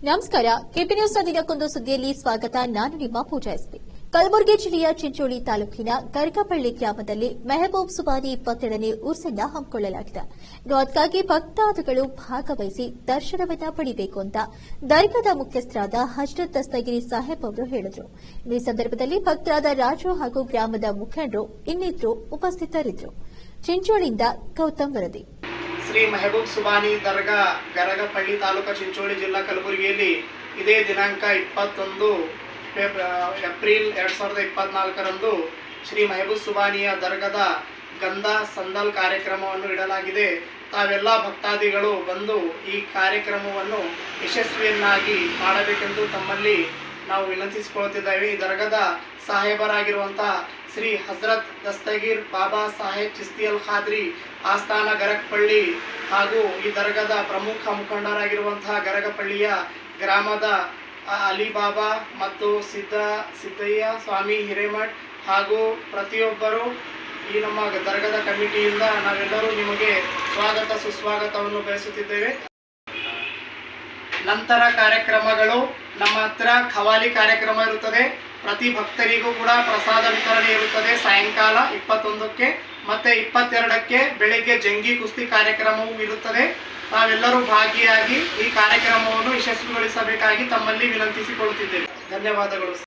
ನಮಸ್ಕಾರ. ಕೆಪಿ ನ್ಯೂಸ್ನ ದಿನಕ್ಕೊಂದು ಸುದ್ದಿಯಲ್ಲಿ ಸ್ವಾಗತ. ನಾನು ನಿಮ್ಮ ಪೂಜಾ ಎಸ್ಪಿ. ಕಲಬುರಗಿ ಜಿಲ್ಲೆಯ ಚಿಂಚೋಳಿ ತಾಲೂಕಿನ ಗರಗಪಳ್ಳಿ ಗ್ರಾಮದಲ್ಲಿ ಮೆಹಬೂಬ್ ಸುಬಾನಿ 22ನೇ ಉರ್ಸನ್ನ ಹಮ್ಮಿಕೊಳ್ಳಲಾಗಿದೆ. ಅದಕ್ಕಾಗಿ ಭಕ್ತಾದಿಗಳು ಭಾಗವಹಿಸಿ ದರ್ಶನವನ್ನ ಪಡೆಯಬೇಕು ಅಂತ ದರ್ಗಾದ ಮುಖ್ಯಸ್ಥರಾದ ಹಜರತ್ ದಸ್ತಗಿರಿ ಸಾಹೇಬ್ ಅವರು ಹೇಳಿದರು. ಈ ಸಂದರ್ಭದಲ್ಲಿ ಭಕ್ತರಾದ ರಾಜು ಹಾಗೂ ಗ್ರಾಮದ ಮುಖಂಡರು ಇನ್ನಿತರು ಉಪಸ್ಥಿತರಿದ್ದರು. ಚಿಂಚೋಳಿಯಿಂದ ಗೌತಮ್ ವರದಿ. ಶ್ರೀ ಮೆಹಬೂಬ್ ಸುಬಾನಿ ದರ್ಗಾ ಗರಗಪಳ್ಳಿ ತಾಲೂಕು ಚಿಂಚೋಳಿ ಜಿಲ್ಲಾ ಕಲಬುರಗಿಯಲ್ಲಿ ಇದೇ ದಿನಾಂಕ 21 ಏಪ್ರಿಲ್ 2024ರಂದು ಶ್ರೀ ಮೆಹಬೂಬ್ ಸುಬಾನಿಯ ದರ್ಗಾದ ಗಂಧ ಸಂದಲ್ ಕಾರ್ಯಕ್ರಮವನ್ನು ಇಡಲಾಗಿದೆ. ತಾವೆಲ್ಲ ಭಕ್ತಾದಿಗಳು ಬಂದು ಈ ಕಾರ್ಯಕ್ರಮವನ್ನು ಯಶಸ್ವಿಯನ್ನಾಗಿ ಮಾಡಬೇಕೆಂದು ತಮ್ಮಲ್ಲಿ ನಾವು ವಿನಂತಿಸಿಕೊಳ್ಳುತ್ತಿದ್ದೇವೆ. ಈ ದರ್ಗಾದ ಸಾಹೇಬರಾಗಿರುವಂತಹ ಶ್ರೀ ಹಜರತ್ ದಸ್ತಗೀರ್ ಬಾಬಾ ಸಾಹೇಬ್ ಚಿಸ್ತಿಯಲ್ ಖಾದ್ರಿ ಆಸ್ಥಾನ ಗರಗಪಳ್ಳಿ ಹಾಗೂ ಈ ದರ್ಗಾದ ಪ್ರಮುಖ ಮುಖಂಡರಾಗಿರುವಂತಹ ಗರಗಪಳ್ಳಿಯ ಗ್ರಾಮದ ಅಲಿಬಾಬಾ ಮತ್ತು ಸಿದ್ದಯ್ಯ ಸ್ವಾಮಿ ಹಿರೇಮಠ್ ಹಾಗೂ ಪ್ರತಿಯೊಬ್ಬರು ಈ ನಮ್ಮ ದರ್ಗಾದ ಕಮಿಟಿಯಿಂದ ನಾವೆಲ್ಲರೂ ನಿಮಗೆ ಸ್ವಾಗತ ಸುಸ್ವಾಗತವನ್ನು ಬಯಸುತ್ತಿದ್ದೇವೆ. ನಂತರ ಕಾರ್ಯಕ್ರಮಗಳು ನಮ್ಮ ಹತ್ರ ಖವಾಲಿ ಕಾರ್ಯಕ್ರಮ ಇರುತ್ತದೆ. ಪ್ರತಿ ಭಕ್ತರಿಗೂ ಕೂಡ ಪ್ರಸಾದ ವಿತರಣೆ ಇರುತ್ತದೆ. ಸಾಯಂಕಾಲ 21ಕ್ಕೆ ಮತ್ತೆ 22ಕ್ಕೆ ಬೆಳಿಗ್ಗೆ ಜಂಗಿ ಕುಸ್ತಿ ಕಾರ್ಯಕ್ರಮವೂ ಇರುತ್ತದೆ. ನಾವೆಲ್ಲರೂ ಭಾಗಿಯಾಗಿ ಈ ಕಾರ್ಯಕ್ರಮವನ್ನು ಯಶಸ್ವಿಗೊಳಿಸಬೇಕಾಗಿ ತಮ್ಮಲ್ಲಿ ವಿನಂತಿಸಿಕೊಳ್ಳುತ್ತಿದ್ದೇವೆ. ಧನ್ಯವಾದಗಳು.